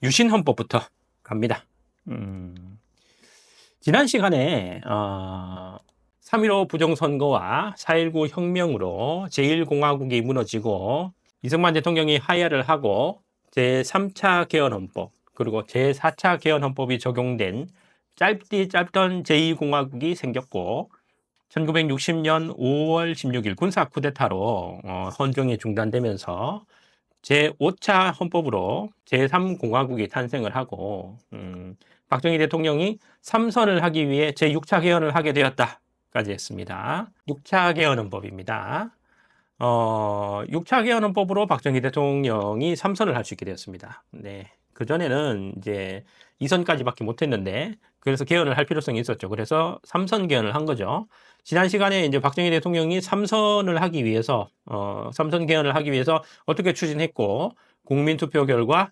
유신헌법부터 갑니다. 지난 시간에 3.15 부정선거와 4.19 혁명으로 제1공화국이 무너지고 이승만 대통령이 하야를 하고 제3차 개헌헌법 그리고 제4차 개헌헌법이 적용된 짧던 제2공화국이 생겼고 1960년 5월 16일 군사 쿠데타로 헌정이 중단되면서 제5차 헌법으로 제3공화국이 탄생을 하고 박정희 대통령이 3선을 하기 위해 제6차 개헌을 하게 되었다까지 했습니다. 6차 개헌헌법입니다. 6차 개헌헌법으로 박정희 대통령이 3선을 할 수 있게 되었습니다. 네. 그전에는 이제 2선까지밖에 못했는데 그래서 개헌을 할 필요성이 있었죠. 그래서 3선 개헌을 한 거죠. 지난 시간에 이제 박정희 대통령이 3선을 하기 위해서 3선 개헌을 하기 위해서 어떻게 추진했고 국민투표 결과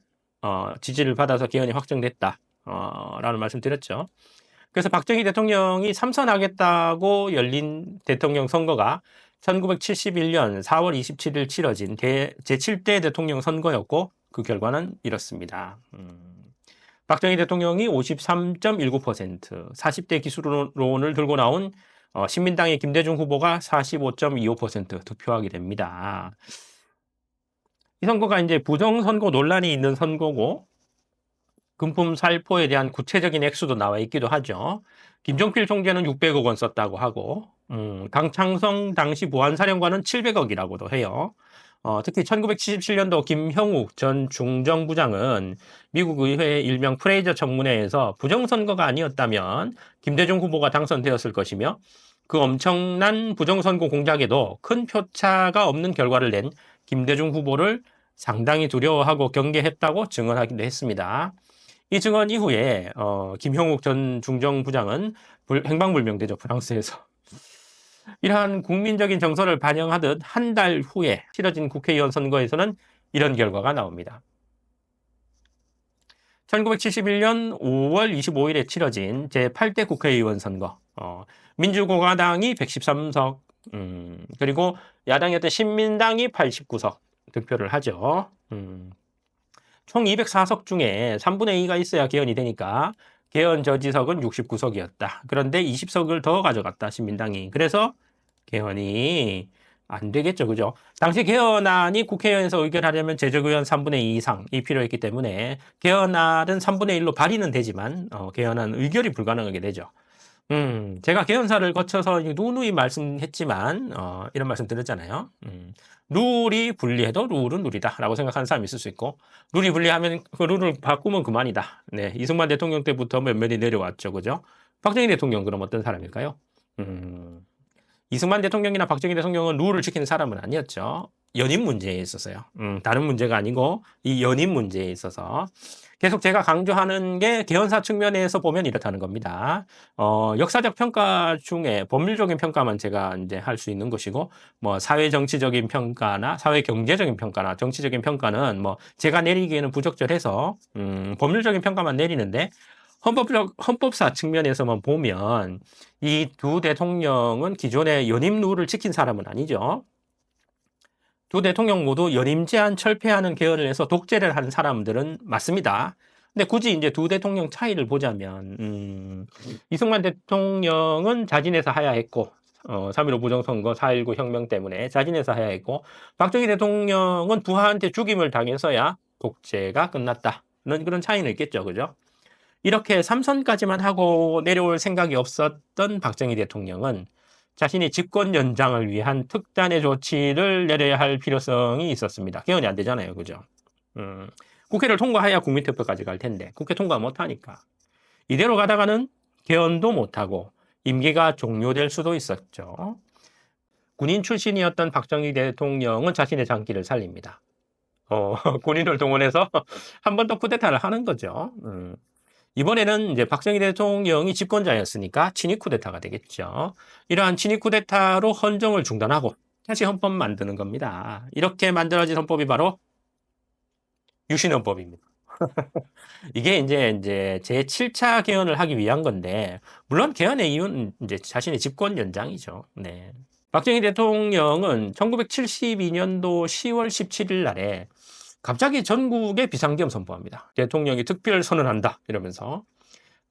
지지를 받아서 개헌이 확정됐다 라는 말씀 드렸죠. 그래서 박정희 대통령이 3선 하겠다고 열린 대통령 선거가 1971년 4월 27일 치러진 제7대 대통령 선거였고 그 결과는 이렇습니다. 박정희 대통령이 53.19%, 40대 기술론을 들고 나온 신민당의 김대중 후보가 45.25% 득표하게 됩니다. 이 선거가 이제 부정선거 논란이 있는 선거고 금품 살포에 대한 구체적인 액수도 나와 있기도 하죠. 김종필 총재는 600억 원 썼다고 하고 강창성 당시 보안사령관은 700억이라고도 해요. 특히 1977년도 김형욱 전 중정부장은 미국 의회의 일명 프레이저 청문회에서 부정선거가 아니었다면 김대중 후보가 당선되었을 것이며 그 엄청난 부정선거 공작에도 큰 표차가 없는 결과를 낸 김대중 후보를 상당히 두려워하고 경계했다고 증언하기도 했습니다. 이 증언 이후에 김형욱 전 중정부장은 행방불명되죠. 프랑스에서. 이러한 국민적인 정서를 반영하듯 한 달 후에 치러진 국회의원 선거에서는 이런 결과가 나옵니다. 1971년 5월 25일에 치러진 제8대 국회의원 선거. 민주공화당이 113석, 그리고 야당이었던 신민당이 89석 득표를 하죠. 총 204석 중에 3분의 2가 있어야 개헌이 되니까 개헌 저지석은 69석이었다. 그런데 20석을 더 가져갔다, 신민당이. 그래서 개헌이 안 되겠죠, 그죠? 당시 개헌안이 국회의원에서 의결하려면 제적의원 3분의 2 이상이 필요했기 때문에 개헌안은 3분의 1로 발의는 되지만 개헌안 의결이 불가능하게 되죠. 제가 개헌사를 거쳐서 누누이 말씀했지만 이런 말씀 드렸잖아요. 룰이 불리해도 룰은 룰이다 라고 생각하는 사람이 있을 수 있고 룰이 불리하면 그 룰을 바꾸면 그만이다. 네, 이승만 대통령 때부터 몇몇이 내려왔죠. 그죠? 박정희 대통령 그럼 어떤 사람일까요? 이승만 대통령이나 박정희 대통령은 룰을 지키는 사람은 아니었죠. 연임 문제에 있어서요. 다른 문제가 아니고 이 연임 문제에 있어서 계속 제가 강조하는 게 개헌사 측면에서 보면 이렇다는 겁니다. 역사적 평가 중에 법률적인 평가만 제가 이제 할 수 있는 것이고, 뭐 사회 정치적인 평가나 사회 경제적인 평가나 정치적인 평가는 뭐 제가 내리기에는 부적절해서 법률적인 평가만 내리는데 헌법사 측면에서만 보면 이 두 대통령은 기존의 연임 룰을 지킨 사람은 아니죠. 두 대통령 모두 연임 제한 철폐하는 개헌을 해서 독재를 한 사람들은 맞습니다. 근데 굳이 이제 두 대통령 차이를 보자면 이승만 대통령은 자진해서 하야했고 3.15 부정선거 4.19 혁명 때문에 자진해서 하야했고 박정희 대통령은 부하한테 죽임을 당해서야 독재가 끝났다는 그런 차이는 있겠죠. 그죠? 이렇게 3선까지만 하고 내려올 생각이 없었던 박정희 대통령은 자신이 집권 연장을 위한 특단의 조치를 내려야 할 필요성이 있었습니다. 개헌이 안 되잖아요. 그죠? 국회를 통과해야 국민투표까지 갈 텐데 국회 통과 못하니까 이대로 가다가는 개헌도 못하고 임기가 종료될 수도 있었죠. 군인 출신이었던 박정희 대통령은 자신의 장기를 살립니다. 군인을 동원해서 한 번 더 쿠데타를 하는 거죠. 이번에는 이제 박정희 대통령이 집권자였으니까 친위 쿠데타가 되겠죠. 이러한 친위 쿠데타로 헌정을 중단하고 다시 헌법 만드는 겁니다. 이렇게 만들어진 헌법이 바로 유신헌법입니다. 이게 이제 제7차 개헌을 하기 위한 건데, 물론 개헌의 이유는 이제 자신의 집권 연장이죠. 네. 박정희 대통령은 1972년도 10월 17일 날에 갑자기 전국에 비상계엄 선포합니다. 대통령이 특별 선언한다 이러면서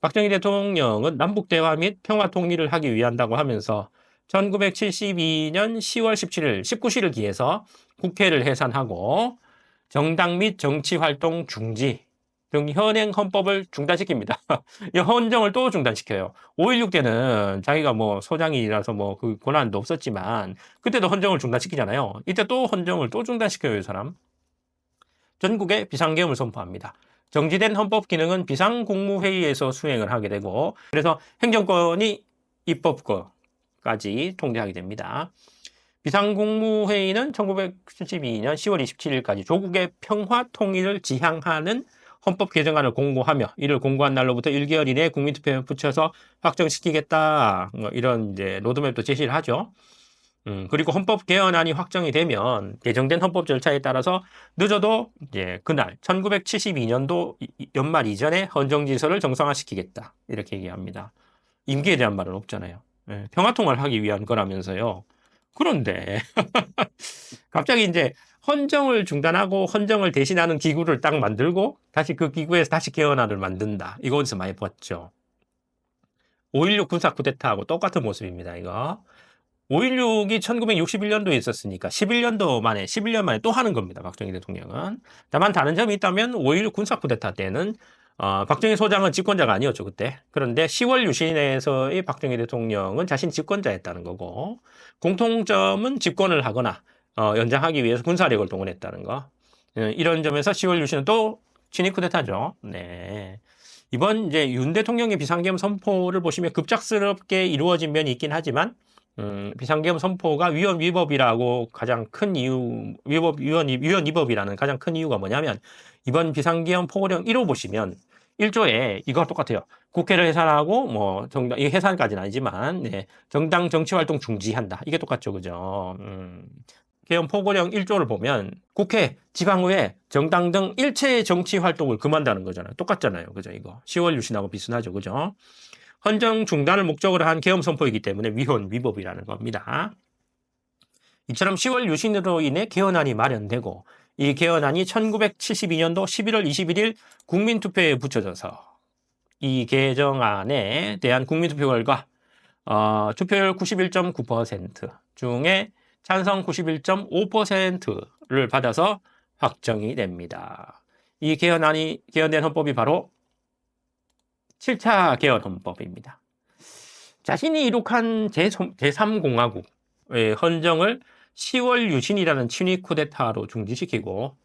박정희 대통령은 남북 대화 및 평화 통일을 하기 위한다고 하면서 1972년 10월 17일 19시를 기해서 국회를 해산하고 정당 및 정치 활동 중지 등 현행 헌법을 중단시킵니다. 이 헌정을 또 중단시켜요. 5.16 때는 자기가 뭐 소장이라서 뭐 그 권한도 없었지만 그때도 헌정을 중단시키잖아요. 이때 또 헌정을 또 중단시켜요, 이 사람. 전국에 비상계엄을 선포합니다. 정지된 헌법 기능은 비상국무회의에서 수행을 하게 되고 그래서 행정권이 입법권까지 통제하게 됩니다. 비상국무회의는 1972년 10월 27일까지 조국의 평화 통일을 지향하는 헌법 개정안을 공고하며 이를 공고한 날로부터 1개월 이내에 국민투표에 붙여서 확정시키겠다. 뭐 이런 이제 로드맵도 제시를 하죠. 그리고 헌법 개헌안이 확정이 되면 개정된 헌법 절차에 따라서 늦어도 이제 그날 1972년도 연말 이전에 헌정질서를 정상화시키겠다. 이렇게 얘기합니다. 임기에 대한 말은 없잖아요. 예, 평화통화를 하기 위한 거라면서요. 그런데 갑자기 이제 헌정을 중단하고 헌정을 대신하는 기구를 딱 만들고 다시 그 기구에서 다시 개헌안을 만든다. 이거 어디서 많이 봤죠. 5.16 군사 쿠데타하고 똑같은 모습입니다. 이거. 5.16이 1961년도에 있었으니까 11년 만에 또 하는 겁니다. 박정희 대통령은. 다만 다른 점이 있다면 5.16 군사 쿠데타 때는 박정희 소장은 집권자가 아니었죠. 그때. 그런데 10월 유신에서의 박정희 대통령은 자신 집권자였다는 거고 공통점은 집권을 하거나 연장하기 위해서 군사력을 동원했다는 거. 이런 점에서 10월 유신은 또 친위 쿠데타죠. 네. 이번 이제 윤 대통령의 비상계엄 선포를 보시면 급작스럽게 이루어진 면이 있긴 하지만 비상계엄 선포가 위헌 위법이라고 가장 큰 이유, 위헌 위법이라는 가장 큰 이유가 뭐냐면 이번 비상계엄 포고령 1호 보시면 1조에 이거와 똑같아요. 국회를 해산하고 뭐 정당 이 해산까지는 아니지만 네, 정당 정치 활동 중지한다. 이게 똑같죠, 그죠? 계엄 포고령 1조를 보면 국회, 지방의회, 정당 등 일체의 정치 활동을 금한다는 거잖아요. 똑같잖아요, 그죠? 이거 10월 유신하고 비슷하죠, 그죠? 헌정 중단을 목적으로 한 계엄 선포이기 때문에 위헌 위법이라는 겁니다. 이처럼 10월 유신으로 인해 개헌안이 마련되고 이 개헌안이 1972년도 11월 21일 국민투표에 붙여져서 이 개정안에 대한 국민투표 결과 투표율 91.9% 중에 찬성 91.5%를 받아서 확정이 됩니다. 이 개헌된 헌법이 바로 7차 개헌 헌법입니다. 자신이 이룩한 제3공화국의 헌정을 10월 유신이라는 친위 쿠데타로 중지시키고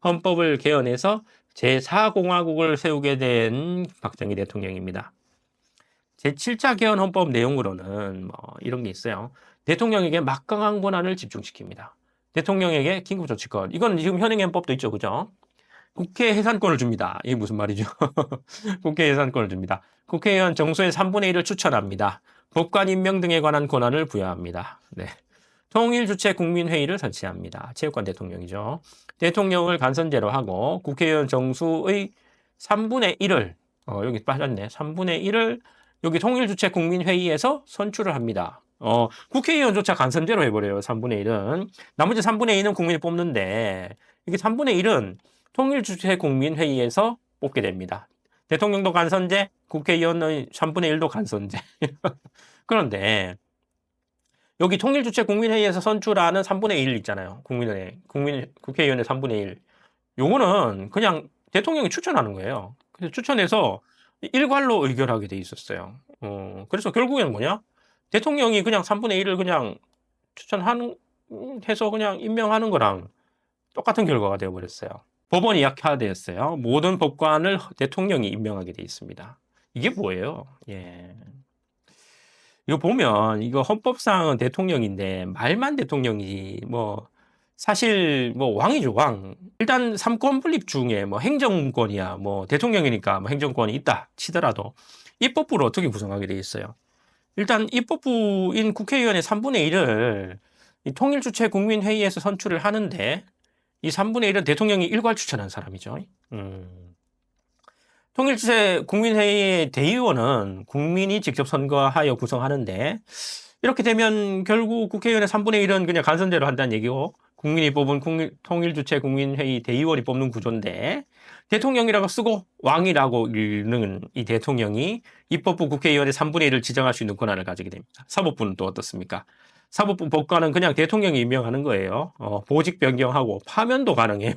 헌법을 개헌해서 제4공화국을 세우게 된 박정희 대통령입니다. 제7차 개헌 헌법 내용으로는 뭐 이런 게 있어요. 대통령에게 막강한 권한을 집중시킵니다. 대통령에게 긴급조치권. 이건 지금 현행헌법도 있죠, 그죠? 국회 해산권을 줍니다. 이게 무슨 말이죠? 국회 해산권을 줍니다. 국회의원 정수의 3분의 1을 추천합니다. 법관 임명 등에 관한 권한을 부여합니다. 네. 통일주체 국민회의를 설치합니다. 체육관 대통령이죠. 대통령을 간선제로 하고 국회의원 정수의 3분의 1을 여기 빠졌네. 3분의 1을 여기 통일주체 국민회의에서 선출을 합니다. 국회의원조차 간선제로 해버려요. 3분의 1은. 나머지 3분의 2는 국민이 뽑는데 이게 3분의 1은 통일주체 국민회의에서 뽑게 됩니다. 대통령도 간선제, 국회의원의 3분의 1도 간선제. 그런데 여기 통일주체 국민회의에서 선출하는 3분의 1 있잖아요. 국회의원의 3분의 1. 요거는 그냥 대통령이 추천하는 거예요. 그래서 추천해서 일괄로 의결하게 돼 있었어요. 그래서 결국에는 뭐냐? 대통령이 그냥 3분의 1을 그냥 해서 그냥 임명하는 거랑 똑같은 결과가 되어버렸어요. 법원이 약화되었어요. 모든 법관을 대통령이 임명하게 돼 있습니다. 이게 뭐예요? 예. 이거 보면 이거 헌법상은 대통령인데 말만 대통령이지 뭐 사실 뭐 왕이죠, 왕. 일단 삼권 분립 중에 뭐 행정권이야 뭐 대통령이니까 뭐 행정권이 있다 치더라도 입법부를 어떻게 구성하게 돼 있어요? 일단 입법부인 국회의원의 3분의 1을 통일주체 국민회의에서 선출을 하는데 이 3분의 1은 대통령이 일괄 추천한 사람이죠. 통일주체 국민회의의 대의원은 국민이 직접 선거하여 구성하는데 이렇게 되면 결국 국회의원의 3분의 1은 그냥 간선제로 한다는 얘기고 국민이 뽑은 통일주체 국민회의 대의원이 뽑는 구조인데 대통령이라고 쓰고 왕이라고 읽는 이 대통령이 입법부 국회의원의 3분의 1을 지정할 수 있는 권한을 가지게 됩니다. 사법부는 또 어떻습니까? 사법부 법관은 그냥 대통령이 임명하는 거예요. 보직 변경하고 파면도 가능해요.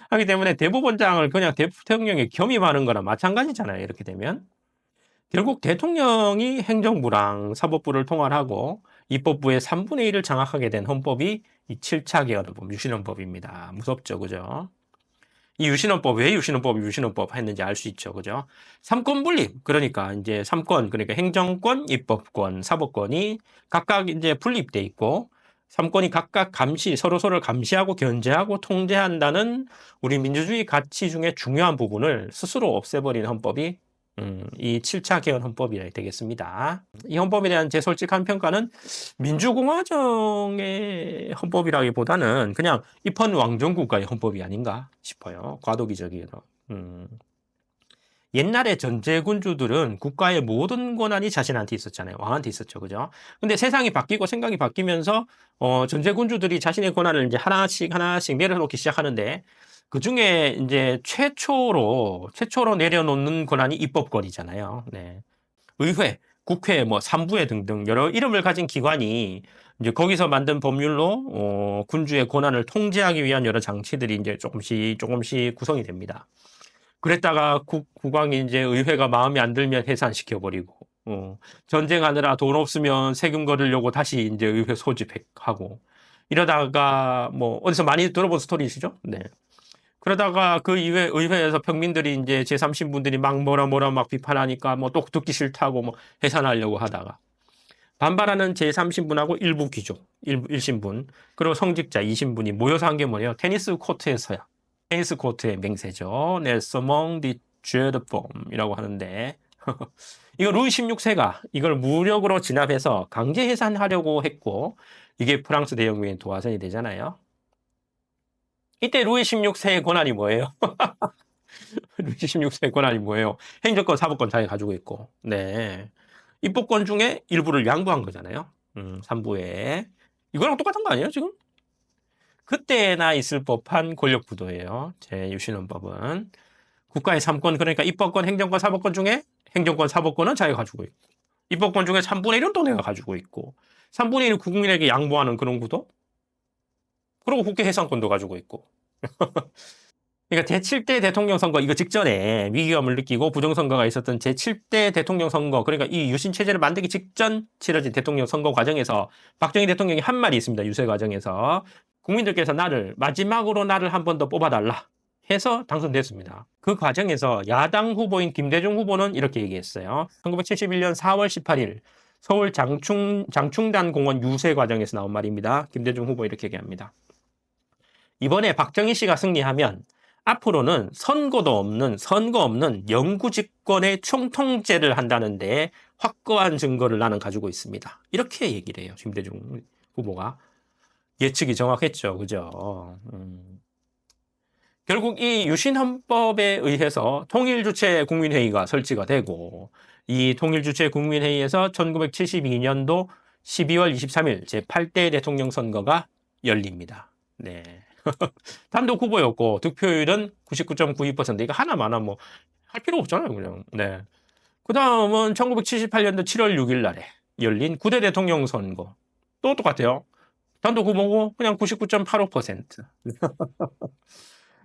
하기 때문에 대법원장을 그냥 대통령이 겸임하는 거나 마찬가지잖아요. 이렇게 되면. 결국 대통령이 행정부랑 사법부를 통할하고 입법부의 3분의 1을 장악하게 된 헌법이 이 7차 개헌헌법, 유신헌법입니다. 무섭죠, 그죠? 이 유신헌법, 왜 유신헌법 했는지 알 수 있죠, 그죠? 삼권 분립, 그러니까 이제 삼권, 그러니까 행정권, 입법권, 사법권이 각각 이제 분립돼 있고, 삼권이 각각 서로를 감시하고 견제하고 통제한다는 우리 민주주의 가치 중에 중요한 부분을 스스로 없애버린 헌법이 이 7차 개헌 헌법이 되겠습니다. 이 헌법에 대한 제 솔직한 평가는 민주공화정의 헌법이라기보다는 그냥 입헌 왕정국가의 헌법이 아닌가 싶어요. 과도기적이에요. 옛날에 전제군주들은 국가의 모든 권한이 자신한테 있었잖아요. 왕한테 있었죠. 그죠? 근데 세상이 바뀌고 생각이 바뀌면서 전제군주들이 자신의 권한을 이제 하나씩 내려놓기 시작하는데 그 중에 이제 최초로 내려놓는 권한이 입법권이잖아요. 네. 의회, 국회, 뭐 삼부회 등등 여러 이름을 가진 기관이 이제 거기서 만든 법률로 군주의 권한을 통제하기 위한 여러 장치들이 이제 조금씩 구성이 됩니다. 그랬다가 국왕이 이제 의회가 마음에 안 들면 해산시켜버리고, 전쟁하느라 돈 없으면 세금 거르려고 다시 이제 의회 소집하고, 이러다가 뭐 어디서 많이 들어본 스토리시죠? 네. 그러다가 그 이후에 의회에서 평민들이 이제 제3신분들이 막 뭐라 막 비판하니까 뭐 또 듣기 싫다고 뭐 해산하려고 하다가 반발하는 제3신분하고 일부 귀족, 1신분, 그리고 성직자 2신분이 모여서 한 게 뭐예요? 테니스 코트에서야. 테니스 코트의 맹세죠. 넬서몽 디 쥐어드폼이라고 하는데 이거 루이 16세가 이걸 무력으로 진압해서 강제 해산하려고 했고 이게 프랑스 대혁명의 도화선이 되잖아요. 이때 루이 16세의 권한이 뭐예요? 루이 16세의 권한이 뭐예요? 행정권, 사법권 자기가 가지고 있고, 네. 입법권 중에 일부를 양보한 거잖아요. 3부에. 이거랑 똑같은 거 아니에요, 지금? 그때나 있을 법한 권력구도예요. 제6신헌법은. 국가의 3권, 그러니까 입법권, 행정권, 사법권 중에 행정권, 사법권은 자기가 가지고 있고, 입법권 중에 3분의 1은 또 내가 가지고 있고, 3분의 1을 국민에게 양보하는 그런 구도? 그리고 국회 해산권도 가지고 있고. 그러니까 제7대 대통령 선거 이거 직전에 위기감을 느끼고 부정선거가 있었던 제7대 대통령 선거, 그러니까 이 유신체제를 만들기 직전 치러진 대통령 선거 과정에서 박정희 대통령이 한 말이 있습니다. 유세 과정에서. 국민들께서 마지막으로 나를 한 번 더 뽑아달라 해서 당선됐습니다. 그 과정에서 야당 후보인 김대중 후보는 이렇게 얘기했어요. 1971년 4월 18일 서울 장충단 공원 유세 과정에서 나온 말입니다. 김대중 후보 이렇게 얘기합니다. 이번에 박정희 씨가 승리하면 앞으로는 선거 없는 영구집권의 총통제를 한다는 데 확고한 증거를 나는 가지고 있습니다. 이렇게 얘기를 해요. 김대중 후보가. 예측이 정확했죠. 그죠? 결국 이 유신헌법에 의해서 통일주체 국민회의가 설치가 되고 이 통일주체 국민회의에서 1972년도 12월 23일 제8대 대통령 선거가 열립니다. 네. 단독 후보였고 득표율은 99.92%. 이거 하나마나 뭐 할 필요 없잖아요, 그냥. 네. 그 다음은 1978년도 7월 6일 날에 열린 9대 대통령 선거. 또 똑같아요. 단독 후보고 그냥 99.85%.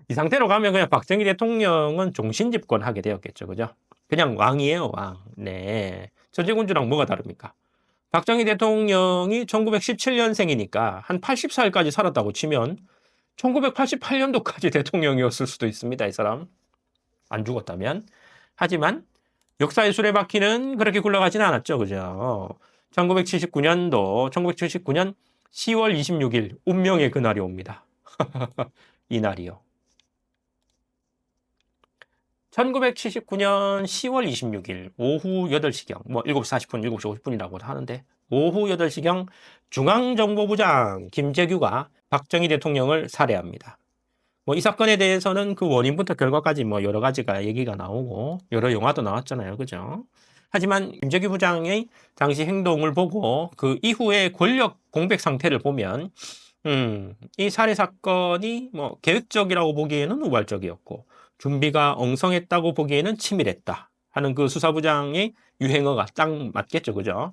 이 상태로 가면 그냥 박정희 대통령은 종신 집권하게 되었겠죠, 그죠? 그냥 왕이에요, 왕. 네. 전제군주랑 뭐가 다릅니까? 박정희 대통령이 1917년생이니까 한 84일까지 살았다고 치면 1988년도까지 대통령이었을 수도 있습니다, 이 사람. 안 죽었다면. 하지만 역사의 수레바퀴는 그렇게 굴러가지는 않았죠, 그죠? 1979년 10월 26일 운명의 그날이 옵니다. 이 날이요. 1979년 10월 26일 오후 8시경, 뭐 7시 40분, 7시 50분이라고 하는데 오후 8시경 중앙정보부장 김재규가 박정희 대통령을 살해합니다. 뭐 이 사건에 대해서는 그 원인부터 결과까지 뭐 여러 가지가 얘기가 나오고 여러 영화도 나왔잖아요. 그죠? 하지만 김재규 부장의 당시 행동을 보고 그 이후의 권력 공백 상태를 보면 이 살해 사건이 뭐 계획적이라고 보기에는 우발적이었고 준비가 엉성했다고 보기에는 치밀했다 하는 그 수사부장의 유행어가 딱 맞겠죠, 그죠?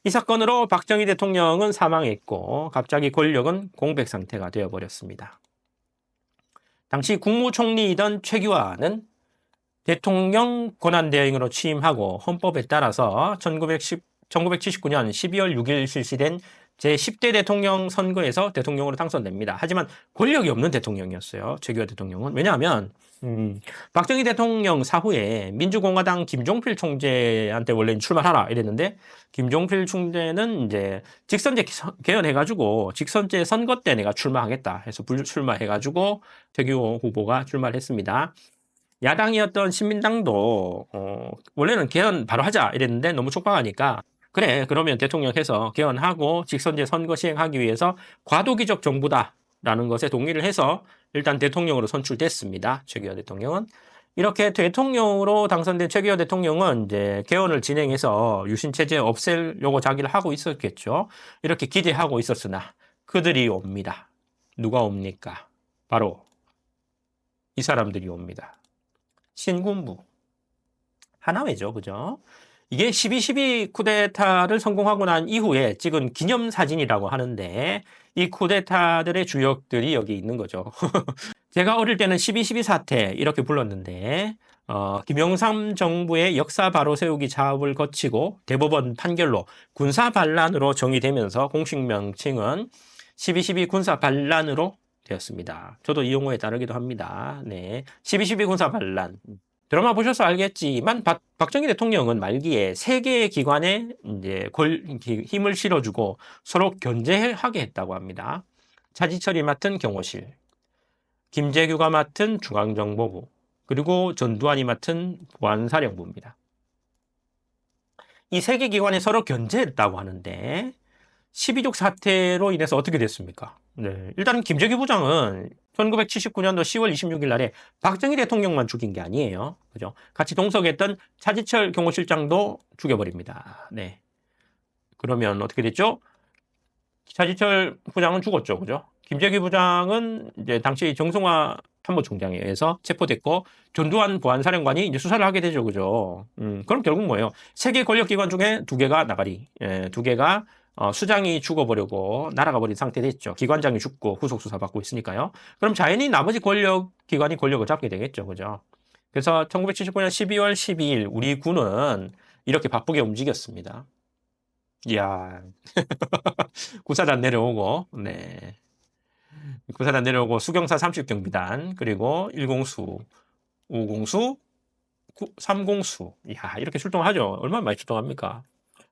이 사건으로 박정희 대통령은 사망했고 갑자기 권력은 공백 상태가 되어버렸습니다. 당시 국무총리이던 최규하는 대통령 권한대행으로 취임하고 헌법에 따라서 1979년 12월 6일 실시된 제10대 대통령 선거에서 대통령으로 당선됩니다. 하지만 권력이 없는 대통령이었어요. 최규하 대통령은. 왜냐하면 박정희 대통령 사후에 민주공화당 김종필 총재한테 원래는 출마하라 이랬는데 김종필 총재는 이제 직선제 개헌해가지고 직선제 선거 때 내가 출마하겠다 해서 불출마해가지고 최규하 후보가 출마를 했습니다. 야당이었던 신민당도 원래는 개헌 바로 하자 이랬는데 너무 촉박하니까 그래 그러면 대통령 해서 개헌하고 직선제 선거 시행하기 위해서 과도기적 정부다라는 것에 동의를 해서 일단 대통령으로 선출됐습니다. 최규하 대통령은. 이렇게 대통령으로 당선된 최규하 대통령은 이제 개헌을 진행해서 유신 체제 없애려고 자기를 하고 있었겠죠. 이렇게 기대하고 있었으나 그들이 옵니다. 누가 옵니까? 바로 이 사람들이 옵니다. 신군부. 하나회죠. 그죠? 이게 12.12 쿠데타를 성공하고 난 이후에 찍은 기념사진이라고 하는데 이 쿠데타들의 주역들이 여기 있는 거죠. 제가 어릴 때는 12.12 사태 이렇게 불렀는데 김영삼 정부의 역사 바로 세우기 작업을 거치고 대법원 판결로 군사 반란으로 정의되면서 공식 명칭은 12.12 군사 반란으로 되었습니다. 저도 이 용어에 따르기도 합니다. 네, 12.12 군사 반란. 드라마 보셔서 알겠지만 박정희 대통령은 말기에 세 개의 기관에 이제 힘을 실어주고 서로 견제하게 했다고 합니다. 차지철이 맡은 경호실, 김재규가 맡은 중앙정보부, 그리고 전두환이 맡은 보안사령부입니다. 이 세 개 기관에 서로 견제했다고 하는데 12족 사태로 인해서 어떻게 됐습니까? 네, 일단 김재규 부장은 1979년도 10월 26일 날에 박정희 대통령만 죽인 게 아니에요. 그죠? 같이 동석했던 차지철 경호실장도 죽여버립니다. 네. 그러면 어떻게 됐죠? 차지철 부장은 죽었죠. 그죠? 김재규 부장은 이제 당시 정승화 참모총장에 의해서 체포됐고 전두환 보안사령관이 이제 수사를 하게 되죠. 그죠? 그럼 결국 뭐예요? 세 개 권력기관 중에 두 개가 나가리. 예, 두 개가 수장이 죽어버리고 날아가 버린 상태 됐죠. 기관장이 죽고 후속 수사 받고 있으니까요. 그럼 자연히 나머지 권력기관이 권력을 잡게 되겠죠. 그죠? 그래서 1979년 12월 12일 우리 군은 이렇게 바쁘게 움직였습니다. 이야. 구사단 내려오고, 네. 구사단 내려오고 수경사 30경비단, 그리고 1공수, 5공수, 3공수. 이야, 이렇게 출동하죠. 얼마나 많이 출동합니까?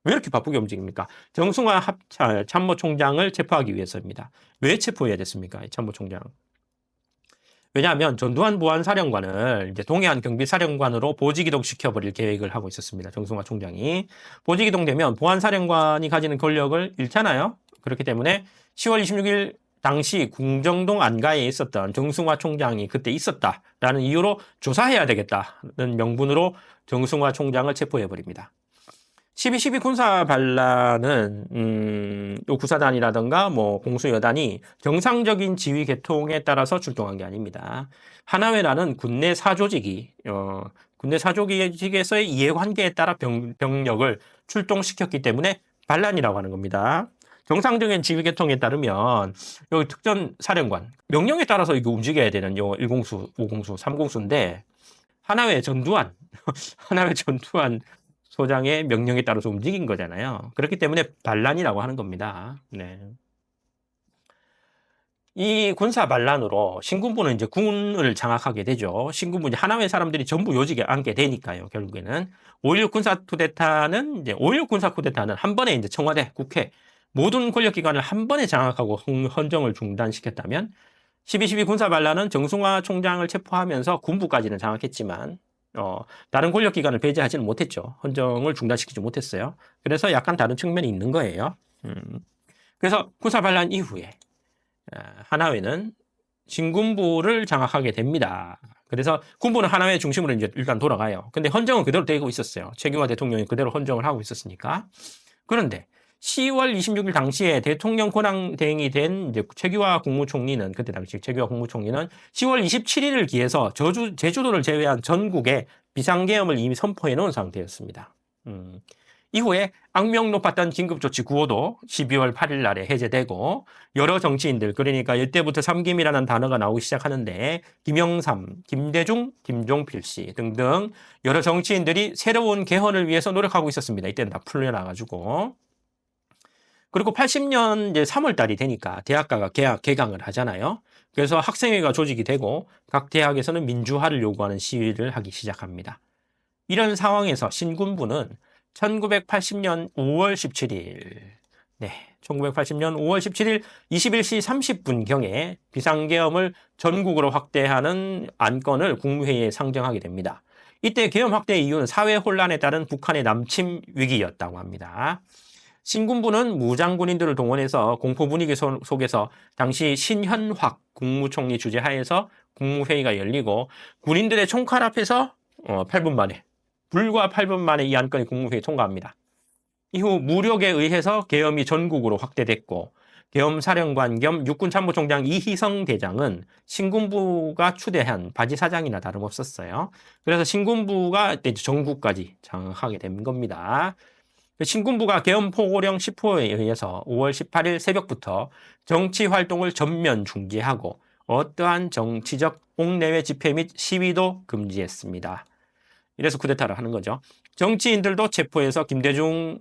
왜 이렇게 바쁘게 움직입니까? 정승화 합참 참모총장을 체포하기 위해서입니다. 왜 체포해야 됐습니까? 이 참모총장. 왜냐하면 전두환 보안사령관을 이제 동해안 경비사령관으로 보직이동 시켜버릴 계획을 하고 있었습니다. 정승화 총장이. 보직이동되면 보안사령관이 가지는 권력을 잃잖아요. 그렇기 때문에 10월 26일 당시 궁정동 안가에 있었던 정승화 총장이 그때 있었다라는 이유로 조사해야 되겠다는 명분으로 정승화 총장을 체포해버립니다. 12.12 군사 반란은 요 구사단이라든가 뭐 공수여단이 정상적인 지휘 계통에 따라서 출동한 게 아닙니다. 하나회라는 군내 사조직이 군내 사조직에서의 이해관계에 따라 병력을 출동시켰기 때문에 반란이라고 하는 겁니다. 정상적인 지휘 계통에 따르면 여기 특전 사령관 명령에 따라서 이거 움직여야 되는 요 1공수, 5공수, 3공수인데 하나회 전두환 하나회 전두환 소장의 명령에 따라서 움직인 거잖아요. 그렇기 때문에 반란이라고 하는 겁니다. 네. 이 군사 반란으로 신군부는 이제 군을 장악하게 되죠. 신군부 이제 하나회 사람들이 전부 요직에 앉게 되니까요. 결국에는 5.16 군사 쿠데타는 이제 5.16 군사 쿠데타는 한 번에 이제 청와대, 국회 모든 권력기관을 한 번에 장악하고 헌정을 중단시켰다면 12.12 군사 반란은 정승화 총장을 체포하면서 군부까지는 장악했지만 다른 권력기관을 배제하지는 못했죠. 헌정을 중단시키지 못했어요. 그래서 약간 다른 측면이 있는 거예요. 그래서 군사반란 이후에 하나회는 신군부를 장악하게 됩니다. 그래서 군부는 하나회 중심으로 이제 일단 돌아가요. 근데 헌정은 그대로 되고 있었어요. 최규하 대통령이 그대로 헌정을 하고 있었으니까. 그런데 10월 26일 당시에 대통령 권한 대행이 된 이제 최규하 국무총리는 그때 당시 최규하 국무총리는 10월 27일을 기해서 제주도를 제외한 전국에 비상계엄을 이미 선포해 놓은 상태였습니다. 이후에 악명 높았던 긴급조치 9호도 12월 8일 날에 해제되고 여러 정치인들 그러니까 이때부터 삼김이라는 단어가 나오기 시작하는데 김영삼, 김대중, 김종필 씨 등등 여러 정치인들이 새로운 개헌을 위해서 노력하고 있었습니다. 이때는 다 풀려나가지고. 그리고 80년 이제 3월 달이 되니까 대학가가 개강을 하잖아요. 그래서 학생회가 조직이 되고 각 대학에서는 민주화를 요구하는 시위를 하기 시작합니다. 이런 상황에서 신군부는 1980년 5월 17일, 네, 1980년 5월 17일 21시 30분경에 비상계엄을 전국으로 확대하는 안건을 국무회의에 상정하게 됩니다. 이때 계엄 확대의 이유는 사회 혼란에 따른 북한의 남침 위기였다고 합니다. 신군부는 무장군인들을 동원해서 공포 분위기 속에서 당시 신현확 국무총리 주재하에서 국무회의가 열리고 군인들의 총칼 앞에서 8분 만에 불과 8분 만에 이 안건이 국무회의 통과합니다. 이후 무력에 의해서 계엄이 전국으로 확대됐고 계엄사령관 겸 육군참모총장 이희성 대장은 신군부가 추대한 바지사장이나 다름없었어요. 그래서 신군부가 전국까지 장악하게 된 겁니다. 신군부가 계엄포고령 10호에 의해서 5월 18일 새벽부터 정치활동을 전면 중지하고 어떠한 정치적 옥내외 집회 및 시위도 금지했습니다. 이래서 쿠데타를 하는 거죠. 정치인들도 체포해서 김대중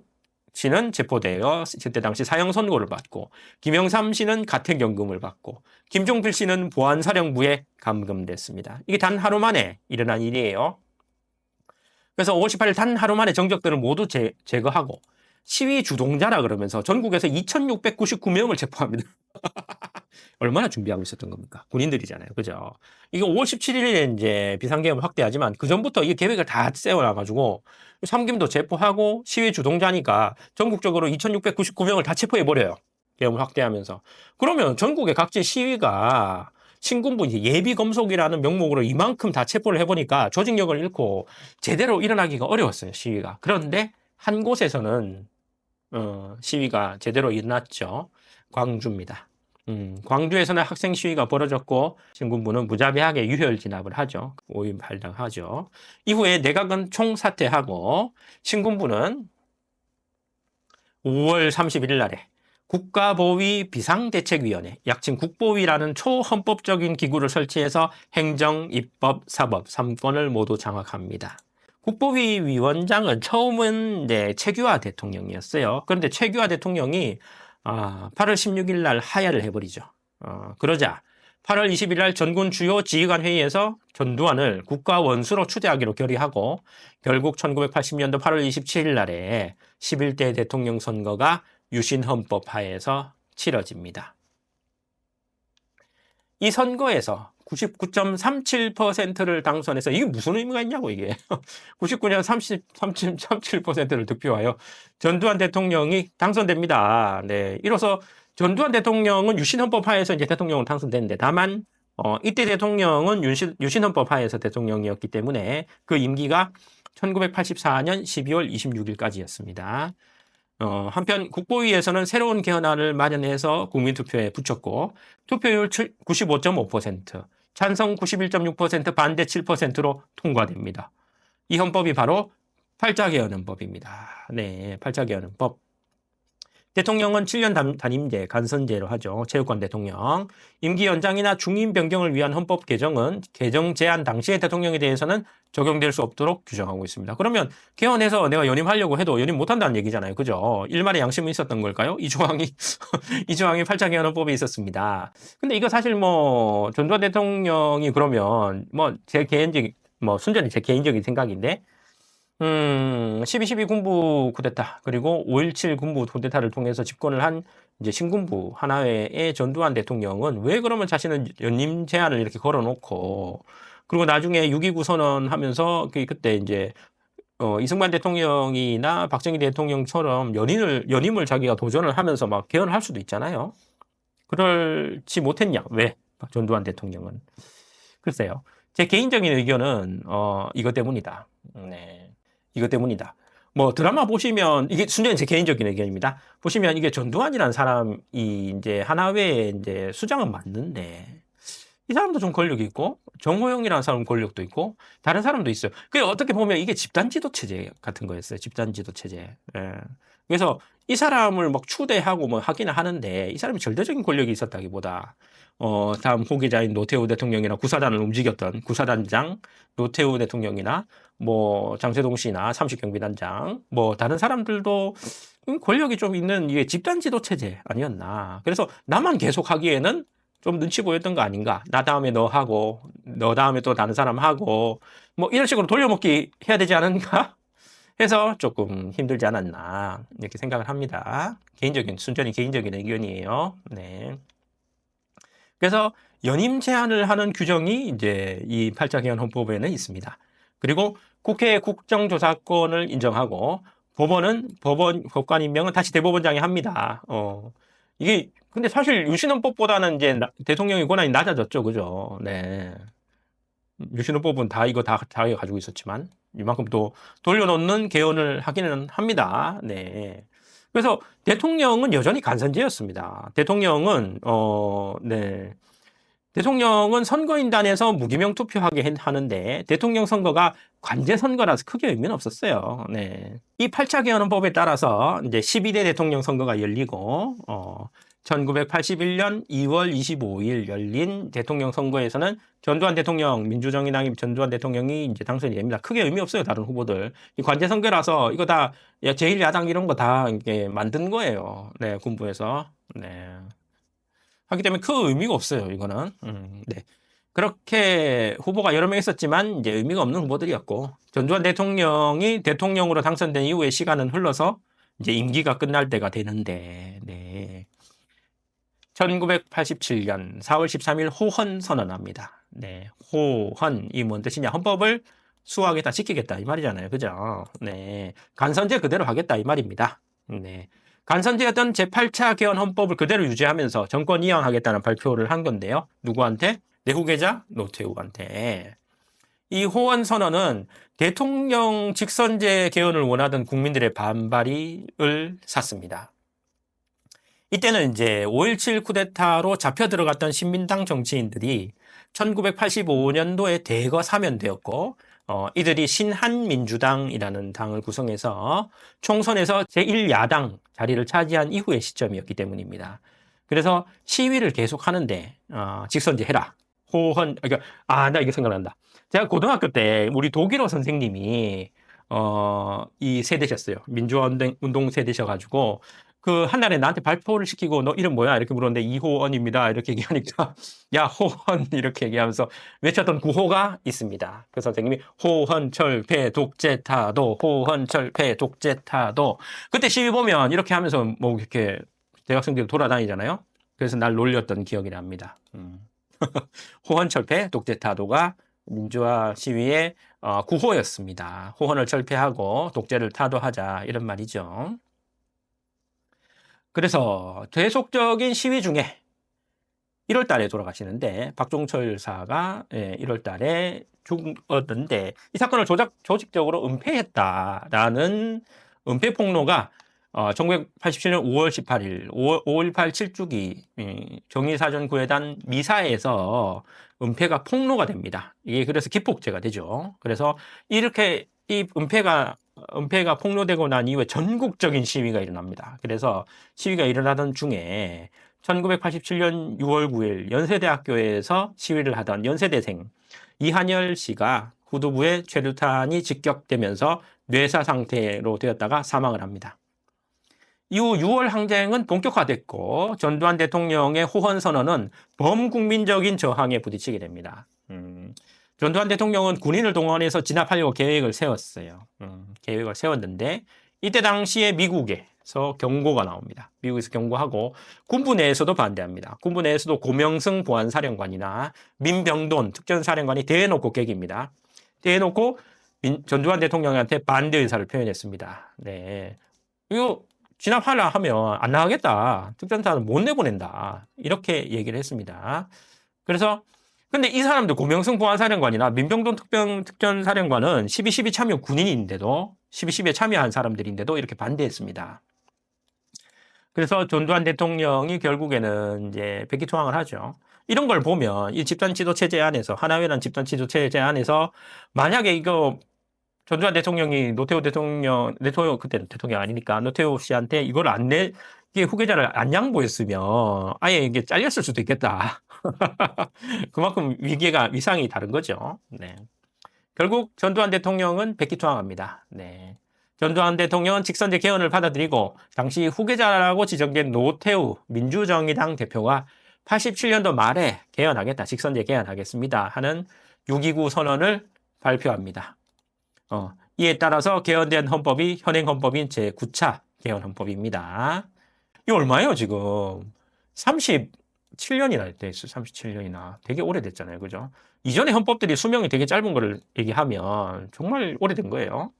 씨는 체포되어 그때 당시 사형 선고를 받고 김영삼 씨는 가택연금을 받고 김종필 씨는 보안사령부에 감금됐습니다. 이게 단 하루 만에 일어난 일이에요. 그래서 5월 18일 단 하루 만에 정적들을 모두 제거하고 시위 주동자라 그러면서 전국에서 2,699명을 체포합니다. 얼마나 준비하고 있었던 겁니까? 군인들이잖아요. 그죠? 이게 5월 17일에 이제 비상계엄을 확대하지만 그 전부터 이 계획을 다 세워놔가지고 삼김도 체포하고 시위 주동자니까 전국적으로 2,699명을 다 체포해버려요. 계엄을 확대하면서. 그러면 전국의 각지 시위가 신군부 예비 검속이라는 명목으로 이만큼 다 체포를 해보니까 조직력을 잃고 제대로 일어나기가 어려웠어요. 시위가. 그런데 한 곳에서는 시위가 제대로 일어났죠. 광주입니다. 광주에서는 학생 시위가 벌어졌고 신군부는 무자비하게 유혈 진압을 하죠. 오인 발당하죠. 이후에 내각은 총사퇴하고 신군부는 5월 31일 날에 국가보위 비상대책위원회, 약칭 국보위라는 초헌법적인 기구를 설치해서 행정, 입법, 사법 3권을 모두 장악합니다. 국보위 위원장은 처음은 최규하 대통령이었어요. 그런데 최규하 대통령이 8월 16일 날 하야를 해버리죠. 그러자 8월 20일 날 전군 주요 지휘관 회의에서 전두환을 국가원수로 추대하기로 결의하고 결국 1980년도 8월 27일 날에 11대 대통령 선거가 유신헌법 하에서 치러집니다. 이 선거에서 99.37%를 당선해서 이게 무슨 의미가 있냐고 이게 99년 33.37%를 득표하여 전두환 대통령이 당선됩니다. 네, 이로써 전두환 대통령은 유신헌법 하에서 이제 대통령으로 당선됐는데 다만 이때 대통령은 유신헌법 하에서 대통령이었기 때문에 그 임기가 1984년 12월 26일까지였습니다. 한편 국보위에서는 새로운 개헌안을 마련해서 국민투표에 붙였고 투표율 95.5%, 찬성 91.6%, 반대 7%로 통과됩니다. 이 헌법이 바로 팔자개헌헌법입니다. 네, 팔자개헌헌법. 대통령은 7년 단임제, 간선제로 하죠. 체육관 대통령. 임기 연장이나 중임 변경을 위한 헌법 개정은 개정 제한 당시의 대통령에 대해서는 적용될 수 없도록 규정하고 있습니다. 그러면 개헌해서 내가 연임하려고 해도 연임 못한다는 얘기잖아요. 그죠? 일말의 양심은 있었던 걸까요? 이 조항이 팔자개헌 헌법에 있었습니다. 근데 이거 사실 전두환 대통령이 그러면 순전히 제 개인적인 생각인데 12.12 군부 쿠데타 그리고 5.17 군부 쿠데타를 통해서 집권을 한 이제 신군부 하나회의 전두환 대통령은 왜 그러면 자신은 연임 제한을 이렇게 걸어놓고 그리고 나중에 6.29 선언하면서 그때 이제 이승만 대통령이나 박정희 대통령처럼 연임을 자기가 도전을 하면서 막 개헌을 할 수도 있잖아요. 그렇지 못했냐? 왜? 전두환 대통령은. 글쎄요. 제 개인적인 의견은 이것 때문이다. 네. 이것 때문이다. 뭐 드라마 보시면 이게 순전히 제 개인적인 의견입니다. 보시면 이게 전두환이라는 사람이 이제 하나회에 이제 수장은 맞는데 이 사람도 좀 권력이 있고 정호영이라는 사람은 권력도 있고 다른 사람도 있어요. 그 어떻게 보면 이게 집단 지도 체제 같은 거였어요. 집단 지도 체제. 예. 그래서 이 사람을 막 추대하고 뭐 하기는 하는데 이 사람이 절대적인 권력이 있었다기보다 다음 후계자인 노태우 대통령이나 구사단을 움직였던 구사단장 노태우 대통령이나 뭐 장세동 씨나 삼식경비단장 뭐 다른 사람들도 권력이 좀 있는 이게 집단 지도 체제 아니었나. 그래서 나만 계속 하기에는 좀 눈치 보였던 거 아닌가. 나 다음에 너 하고 너 다음에 또 다른 사람 하고 뭐 이런 식으로 돌려먹기 해야 되지 않은가 해서 조금 힘들지 않았나 이렇게 생각을 합니다. 순전히 개인적인 의견이에요. 네. 그래서 연임 제한을 하는 규정이 이제 이 8차 개헌 헌법에는 있습니다. 그리고 국회의 국정조사권을 인정하고 법관 임명은 다시 대법원장이 합니다. 이게 근데 사실 유신헌법보다는 이제 대통령의 권한이 낮아졌죠, 그죠? 네. 유신헌법은 이거 다 가지고 있었지만 이만큼 또 돌려놓는 개헌을 하기는 합니다. 네. 그래서 대통령은 여전히 간선제였습니다. 대통령은 선거인단에서 무기명 투표하게 하는데 대통령 선거가 관제 선거라서 크게 의미는 없었어요. 네. 이 8차 개헌헌법에 따라서 이제 12대 대통령 선거가 열리고 1981년 2월 25일 열린 대통령 선거에서는 전두환 대통령, 민주정의당의 전두환 대통령이 이제 당선이 됩니다. 크게 의미 없어요, 다른 후보들. 이 관제 선거라서 이거 다 제1야당 이런 거 다 이게 만든 거예요. 네, 군부에서. 네. 하기 때문에 큰 의미가 없어요, 이거는. 네. 그렇게 후보가 여러 명 있었지만 이제 의미가 없는 후보들이었고 전두환 대통령이 대통령으로 당선된 이후에 시간은 흘러서 이제 임기가 끝날 때가 되는데, 네. 1987년 4월 13일 호헌 선언합니다. 네. 호헌이 뭔 뜻이냐? 헌법을 수호하겠다, 지키겠다 이 말이잖아요. 그죠? 네. 간선제 그대로 하겠다 이 말입니다. 네. 간선제였던 제8차 개헌 헌법을 그대로 유지하면서 정권 이양하겠다는 발표를 한 건데요. 누구한테? 내후계자 노태우한테. 이 호헌 선언은 대통령 직선제 개헌을 원하던 국민들의 반발을 샀습니다. 이때는 이제 5.17 쿠데타로 잡혀 들어갔던 신민당 정치인들이 1985년도에 대거 사면되었고 이들이 신한민주당이라는 당을 구성해서 총선에서 제1야당 자리를 차지한 이후의 시점이었기 때문입니다. 그래서 시위를 계속 하는데 직선제 해라. 호헌 그러니까 나 이게 생각난다. 제가 고등학교 때 우리 독일어 선생님이 이 세대셨어요. 민주화 운동 세대셔가지고 그 한날에 나한테 발표를 시키고 너 이름 뭐야? 이렇게 물었는데 이호헌입니다. 이렇게 얘기하니까 야 호헌 이렇게 얘기하면서 외쳤던 구호가 있습니다. 그 선생님이 호헌철폐 독재타도 호헌철폐 독재타도 그때 시위 보면 이렇게 하면서 뭐 이렇게 대학생들이 돌아다니잖아요. 그래서 날 놀렸던 기억이 납니다. 호헌철폐 독재타도가 민주화 시위의 구호였습니다. 호헌을 철폐하고 독재를 타도하자 이런 말이죠. 그래서 계속적인 시위 중에 1월 달에 돌아가시는데 박종철 여사가 1월 달에 죽었는데 이 사건을 조직적으로 은폐했다라는 은폐 폭로가 1987년 5월 18일 5.18 7주기 정의사전구회단 미사에서 은폐가 폭로가 됩니다. 이게 그래서 기폭제가 되죠. 그래서 이렇게 이 은폐가 폭로되고 난 이후에 전국적인 시위가 일어납니다. 그래서 시위가 일어나던 중에 1987년 6월 9일 연세대학교에서 시위를 하던 연세대생 이한열 씨가 후두부에 최루탄이 직격되면서 뇌사 상태로 되었다가 사망을 합니다. 이후 6월 항쟁은 본격화됐고 전두환 대통령의 호헌 선언은 범국민적인 저항에 부딪히게 됩니다. 전두환 대통령은 군인을 동원해서 진압하려고 계획을 세웠어요. 계획을 세웠는데 이때 당시에 미국에서 경고가 나옵니다. 미국에서 경고하고 군부 내에서도 반대합니다. 군부 내에서도 고명승 보안사령관이나 민병돈 특전사령관이 대놓고 깨깁니다. 대놓고 전두환 대통령한테 반대 의사를 표현했습니다. 네, 이거 진압하려 하면 안 나가겠다. 특전사는 못 내보낸다. 이렇게 얘기를 했습니다. 그래서 근데 이 사람들 고명승 보안사령관이나 민병동 특전사령관은 12.12 참여 군인인데도 12.12에 참여한 사람들인데도 이렇게 반대했습니다. 그래서 전두환 대통령이 결국에는 이제 백기투항을 하죠. 이런 걸 보면 이 집단지도체제 안에서 하나회란 집단지도체제 안에서 만약에 이거 전두환 대통령이 노태우 그때는 대통령 아니니까 노태우 씨한테 이걸 이게 후계자를 안 양보했으면 아예 이게 잘렸을 수도 있겠다. 그만큼 위상이 다른 거죠. 네. 결국 전두환 대통령은 백기투항합니다. 네. 전두환 대통령은 직선제 개헌을 받아들이고 당시 후계자라고 지정된 노태우 민주정의당 대표가 87년도 말에 개헌하겠다, 직선제 개헌하겠습니다 하는 6.29 선언을 발표합니다. 이에 따라서 개헌된 헌법이 현행 헌법인 제9차 개헌 헌법입니다. 이 얼마예요 지금? 37년이나 됐어요. 37년이나. 되게 오래됐잖아요. 그죠? 이전에 헌법들이 수명이 되게 짧은 거를 얘기하면 정말 오래된 거예요.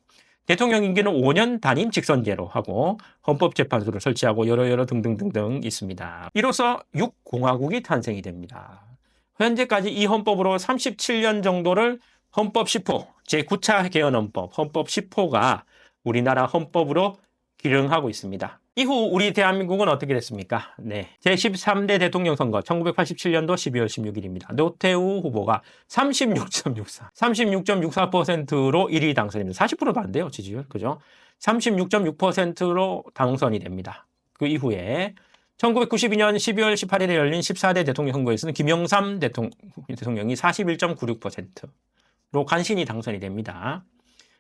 대통령 임기는 5년 단임 직선제로 하고 헌법재판소를 설치하고 여러 등등등등 있습니다. 이로써 6공화국이 탄생이 됩니다. 현재까지 이 헌법으로 37년 정도를 헌법 10호, 제9차 개헌헌법, 헌법 10호가 우리나라 헌법으로 기능하고 있습니다. 이후 우리 대한민국은 어떻게 됐습니까? 네. 제13대 대통령 선거 1987년도 12월 16일입니다. 노태우 후보가 36.64%로 1위 당선입니다. 40%도 안 돼요, 지지율. 그죠? 36.6%로 당선이 됩니다. 그 이후에 1992년 12월 18일에 열린 14대 대통령 선거에서는 김영삼 대통령이 41.96%로 간신히 당선이 됩니다.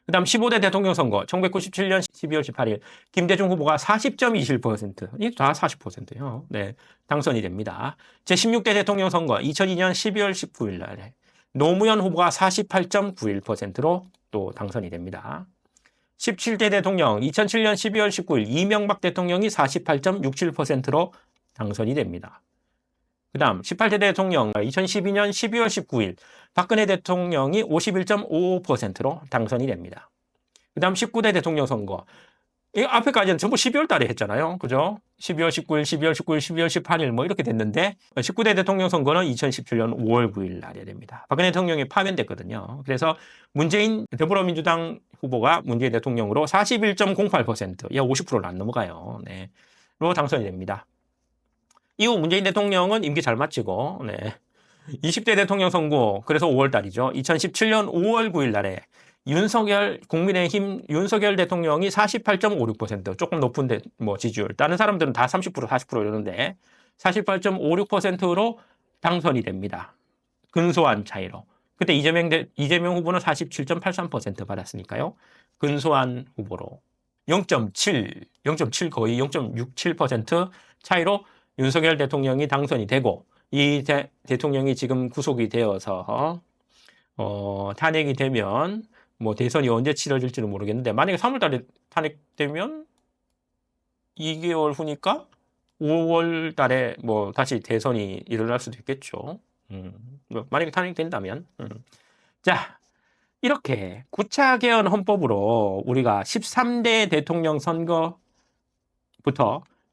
그 다음 15대 대통령 선거 1997년 12월 18일 김대중 후보가 40.21%, 이게 다 40%예요. 네, 당선이 됩니다. 제16대 대통령 선거 2002년 12월 19일 날에 노무현 후보가 48.91%로 또 당선이 됩니다. 17대 대통령 2007년 12월 19일 이명박 대통령이 48.67%로 당선이 됩니다. 그 다음 18대 대통령 2012년 12월 19일 박근혜 대통령이 51.55%로 당선이 됩니다. 그 다음 19대 대통령 선거, 이 앞에까지는 전부 12월 달에 했잖아요. 그죠? 12월 19일, 12월 19일, 12월 18일 뭐 이렇게 됐는데 19대 대통령 선거는 2017년 5월 9일 날에 됩니다. 박근혜 대통령이 파면됐거든요. 그래서 문재인 더불어민주당 후보가 문재인 대통령으로 41.08%, 약 50%를 안 넘어가요. 네. 로 당선이 됩니다. 이후 문재인 대통령은 임기 잘 마치고 20대 대통령 선거, 그래서 5월 달이죠. 2017년 5월 9일 날에 국민의힘 윤석열 대통령이 48.56%, 조금 높은 지지율. 다른 사람들은 다 30%, 40% 이러는데 48.56%로 당선이 됩니다. 근소한 차이로. 그때 이재명 후보는 47.83% 받았으니까요. 근소한 후보로 0.7 거의 0.67% 차이로 윤석열 대통령이 당선이 되고, 이 대통령이 지금 구속이 되어서 탄핵이 되면 대선이 언제 치러질지는 모르겠는데, 만약에 3월 달에 탄핵되면 2개월 후니까 5월 달에 다시 대선이 일어날 수도 있겠죠. 만약에 탄핵된다면. 자, 이렇게 9차 개헌 헌법으로 우리가 13대 대통령 선거부터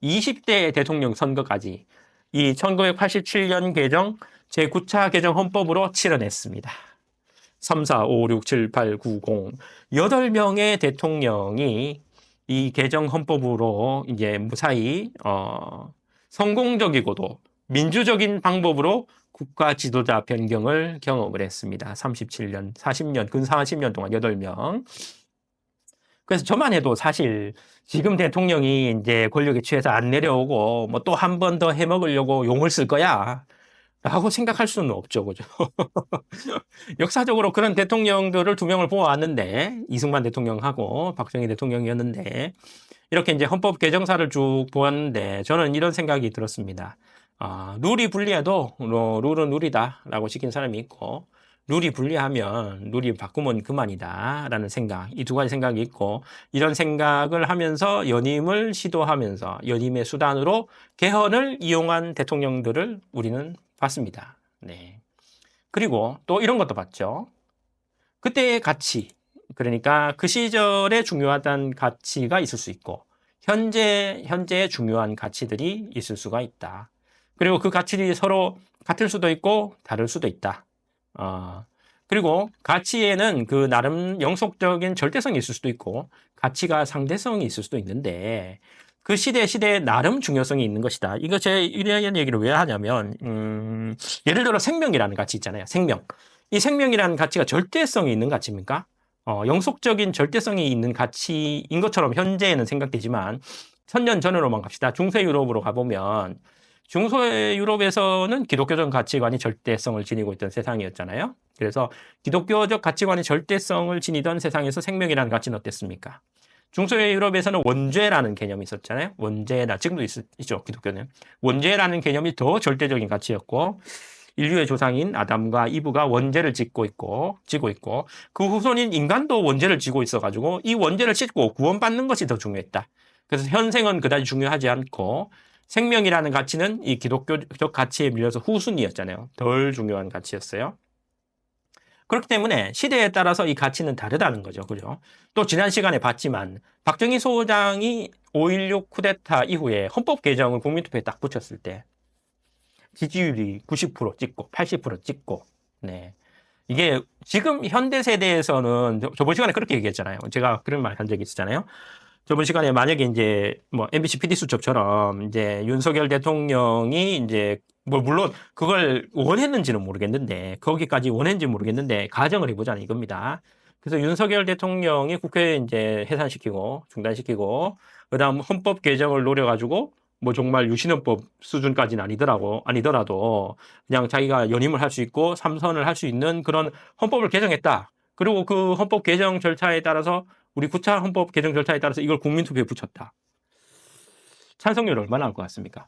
20대 대통령 선거까지 이 1987년 개정 제9차 개정 헌법으로 치러냈습니다. 3, 4, 5, 6, 7, 8, 9, 0 8명의 대통령이 이 개정 헌법으로 이제 무사히 성공적이고도 민주적인 방법으로 국가 지도자 변경을 경험을 했습니다. 37년, 40년, 근 40년 동안 8명. 그래서 저만 해도 사실 지금 대통령이 이제 권력에 취해서 안 내려오고 또 한 번 더 해먹으려고 용을 쓸 거야 라고 생각할 수는 없죠. 그죠? 역사적으로 그런 대통령들을 2명을 보아왔는데, 이승만 대통령하고 박정희 대통령이었는데, 이렇게 이제 헌법 개정사를 쭉 보았는데 저는 이런 생각이 들었습니다. 룰이 불리해도 룰은 룰이다라고 지킨 사람이 있고, 룰이 불리하면 룰이 바꾸면 그만이다 라는 생각, 이 두 가지 생각이 있고, 이런 생각을 하면서 연임을 시도하면서 연임의 수단으로 개헌을 이용한 대통령들을 우리는 봤습니다. 네. 그리고 또 이런 것도 봤죠. 그때의 가치, 그러니까 그 시절에 중요하던 가치가 있을 수 있고, 현재의 중요한 가치들이 있을 수가 있다. 그리고 그 가치들이 서로 같을 수도 있고 다를 수도 있다. 그리고 가치에는 그 나름 영속적인 절대성이 있을 수도 있고 가치가 상대성이 있을 수도 있는데 그 시대에 나름 중요성이 있는 것이다. 이거 제 이런 얘기를 왜 하냐면 예를 들어 생명이라는 가치 있잖아요. 생명. 이 생명이라는 가치가 절대성이 있는 가치입니까? 영속적인 절대성이 있는 가치인 것처럼 현재에는 생각되지만 1000년 전으로만 갑시다. 중세 유럽으로 가보면 중세 유럽에서는 기독교적 가치관이 절대성을 지니고 있던 세상이었잖아요. 그래서 기독교적 가치관이 절대성을 지니던 세상에서 생명이라는 가치는 어땠습니까? 중세 유럽에서는 원죄라는 개념이 있었잖아요. 원죄나 지금도 있죠. 기독교는 원죄라는 개념이 더 절대적인 가치였고 인류의 조상인 아담과 이브가 원죄를 지고 있고 그 후손인 인간도 원죄를 지고 있어가지고 이 원죄를 씻고 구원받는 것이 더 중요했다. 그래서 현생은 그다지 중요하지 않고 생명이라는 가치는 이 기독교적 가치에 밀려서 후순위였잖아요. 덜 중요한 가치였어요. 그렇기 때문에 시대에 따라서 이 가치는 다르다는 거죠. 그죠? 또 지난 시간에 봤지만 박정희 소장이 5.16 쿠데타 이후에 헌법 개정을 국민투표에 딱 붙였을 때 지지율이 90% 찍고 80% 찍고 네. 이게 지금 현대 세대에서는 저번 시간에 그렇게 얘기했잖아요. 제가 그런 말 한 적이 있었잖아요. 저번 시간에 만약에 이제 뭐 MBC PD 수첩처럼 이제 윤석열 대통령이 이제 뭐 물론 그걸 원했는지는 모르겠는데 거기까지 원했는지 모르겠는데 가정을 해보자는 이겁니다. 그래서 윤석열 대통령이 국회에 이제 해산시키고 중단시키고 그다음 헌법 개정을 노려가지고 뭐 정말 유신헌법 수준까지는 아니더라도 그냥 자기가 연임을 할 수 있고 삼선을 할 수 있는 그런 헌법을 개정했다. 그리고 그 헌법 개정 절차에 따라서 우리 9차 헌법 개정 절차에 따라서 이걸 국민투표에 붙였다. 찬성률 얼마나 나올 것 같습니까?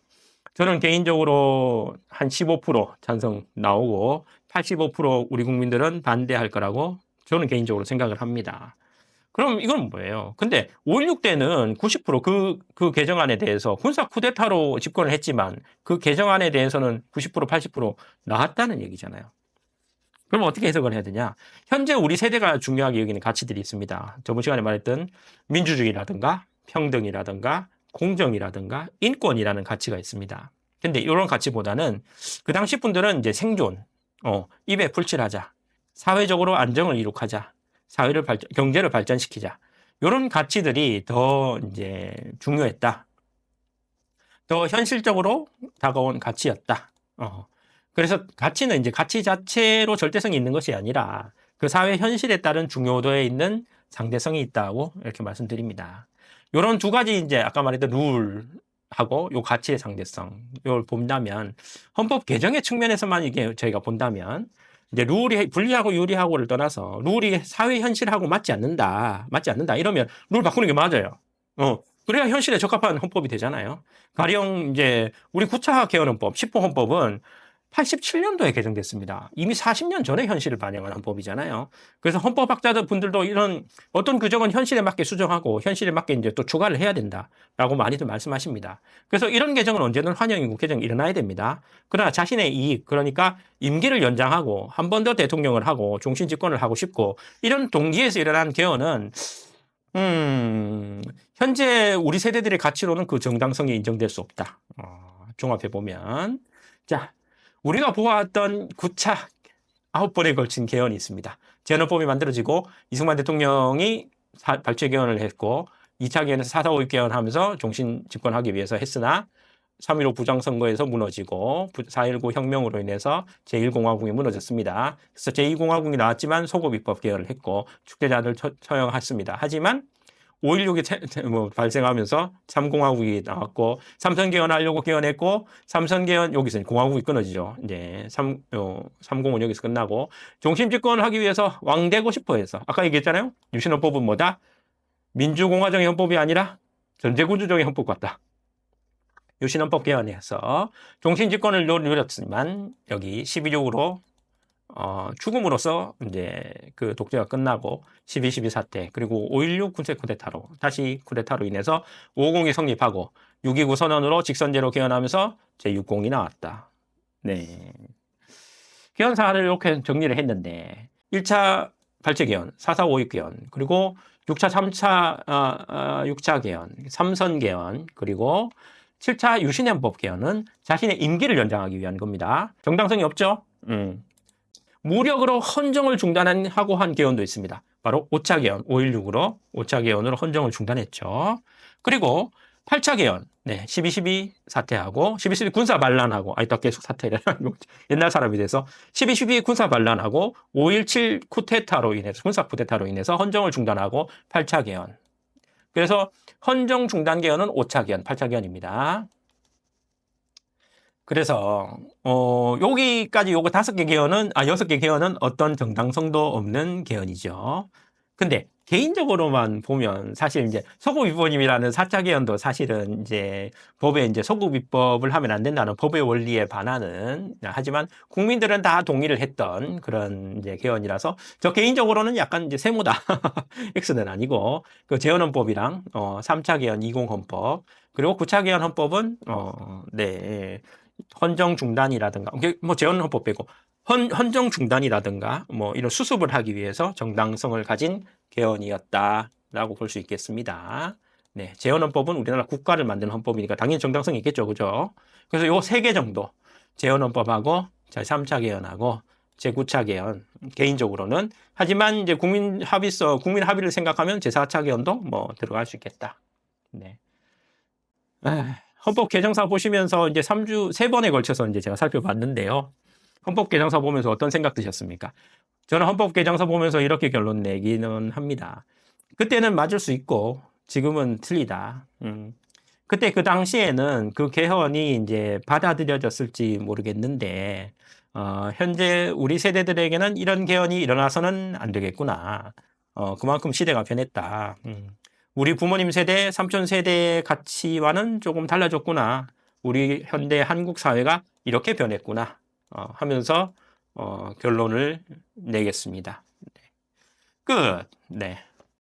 저는 개인적으로 한 15% 찬성 나오고 85% 우리 국민들은 반대할 거라고 저는 개인적으로 생각을 합니다. 그럼 이건 뭐예요? 근데 5.16 때는 90% 그 개정안에 대해서 군사 쿠데타로 집권을 했지만 그 개정안에 대해서는 90% 80% 나왔다는 얘기잖아요. 그럼 어떻게 해석을 해야 되냐? 현재 우리 세대가 중요하게 여기는 가치들이 있습니다. 저번 시간에 말했던 민주주의라든가 평등이라든가 공정이라든가 인권이라는 가치가 있습니다. 근데 이런 가치보다는 그 당시 분들은 이제 생존, 입에 풀칠하자, 사회적으로 안정을 이룩하자, 경제를 발전시키자. 이런 가치들이 더 이제 중요했다. 더 현실적으로 다가온 가치였다. 그래서 가치는 이제 가치 자체로 절대성이 있는 것이 아니라 그 사회 현실에 따른 중요도에 있는 상대성이 있다고 이렇게 말씀드립니다. 이런 두 가지 이제 아까 말했던 룰하고 요 가치의 상대성 이걸 본다면 헌법 개정의 측면에서만 이게 저희가 본다면 이제 룰이 불리하고 유리하고를 떠나서 룰이 사회 현실하고 맞지 않는다 이러면 룰 바꾸는 게 맞아요. 그래야 현실에 적합한 헌법이 되잖아요. 가령 이제 우리 9차 개헌헌법 10호 헌법은 87년도에 개정됐습니다. 이미 40년 전에 현실을 반영한 헌법이잖아요. 그래서 헌법학자들 분들도 이런 어떤 규정은 현실에 맞게 수정하고 현실에 맞게 이제 또 추가를 해야 된다라고 많이들 말씀하십니다. 그래서 이런 개정은 언제든 환영이고 개정이 일어나야 됩니다. 그러나 자신의 이익, 그러니까 임기를 연장하고 한 번 더 대통령을 하고 종신 집권을 하고 싶고 이런 동기에서 일어난 개헌은 현재 우리 세대들의 가치로는 그 정당성이 인정될 수 없다. 종합해 보면 자. 우리가 보았던 9차 9번에 걸친 개헌이 있습니다. 제헌법이 만들어지고 이승만 대통령이 발췌 개헌을 했고 2차 개헌에서 4.4.5.6 개헌하면서 종신 집권하기 위해서 했으나 3.15 부정선거에서 무너지고 4.19 혁명으로 인해서 제1공화국이 무너졌습니다. 그래서 제2공화국이 나왔지만 소급입법 개헌을 했고 축제자들 처형했습니다. 하지만 5.16이 발생하면서 3공화국이 나왔고, 삼선 개헌하려고 개헌했고, 삼선 개헌, 여기서 공화국이 끊어지죠. 이제 3공은 여기서 끝나고, 종신 집권을 하기 위해서 왕되고 싶어 해서, 아까 얘기했잖아요. 유신헌법은 뭐다? 민주공화정의 헌법이 아니라 전제군주정의 헌법 같다. 유신헌법 개헌해서 종신 집권을 노렸지만, 여기 12.6으로 죽음으로써 이제 그 독재가 끝나고 12.12 사태 그리고 5.16 군사 쿠데타로 다시 쿠데타로 인해서 5.50이 성립하고 6.29 선언으로 직선제로 개헌하면서 제6공이 나왔다. 네. 개헌 사안을 이렇게 정리를 했는데 1차 발췌 개헌, 4.4.5.6 개헌, 그리고 6차 6차 개헌, 3선 개헌, 그리고 7차 유신헌법 개헌은 자신의 임기를 연장하기 위한 겁니다. 정당성이 없죠? 무력으로 헌정을 중단하고 한 개헌도 있습니다. 바로 5차 개헌, 5.16으로 5차 개헌으로 헌정을 중단했죠. 그리고 8차 개헌, 네, 12.12 사퇴하고 12.12 군사 반란하고 또 계속 사퇴를 옛날 사람이 돼서 12.12 군사 반란하고 5.17 쿠데타로 인해서 군사 쿠데타로 인해서 헌정을 중단하고 8차 개헌. 그래서 헌정 중단 개헌은 5차 개헌, 8차 개헌입니다. 그래서 여기까지 요거 5개 개헌은 6개 개헌은 어떤 정당성도 없는 개헌이죠. 근데 개인적으로만 보면 사실 이제 소급 입법임이라는 4차 개헌도 사실은 이제 법에 이제 소급 입법을 하면 안 된다는 법의 원리에 반하는, 하지만 국민들은 다 동의를 했던 그런 이제 개헌이라서 저 개인적으로는 약간 이제 세모다. X는 아니고 그 재헌헌법이랑 3차 개헌 20 헌법 그리고 9차 개헌 헌법은 네. 헌정 중단이라든가 뭐 재헌헌법 빼고 헌정 중단이라든가 뭐 이런 수습을 하기 위해서 정당성을 가진 개헌이었다라고 볼 수 있겠습니다. 네, 재헌헌법은 우리나라 국가를 만드는 헌법이니까 당연히 정당성이 있겠죠, 그죠? 그래서 요 3개 정도 재헌헌법하고 자 3차 개헌하고 제9차 개헌 개인적으로는 하지만 이제 국민 합의를 생각하면 제4차 개헌도 뭐 들어갈 수 있겠다. 네. 헌법 개정사 보시면서 이제 3번에 걸쳐서 이제 제가 살펴봤는데요. 헌법 개정사 보면서 어떤 생각 드셨습니까? 저는 헌법 개정사 보면서 이렇게 결론 내기는 합니다. 그때는 맞을 수 있고 지금은 틀리다. 그때 그 당시에는 그 개헌이 이제 받아들여졌을지 모르겠는데 현재 우리 세대들에게는 이런 개헌이 일어나서는 안 되겠구나. 그만큼 시대가 변했다. 우리 부모님 세대, 삼촌 세대의 가치와는 조금 달라졌구나. 우리 현대 한국 사회가 이렇게 변했구나. 하면서 결론을 내겠습니다. 끝. 네.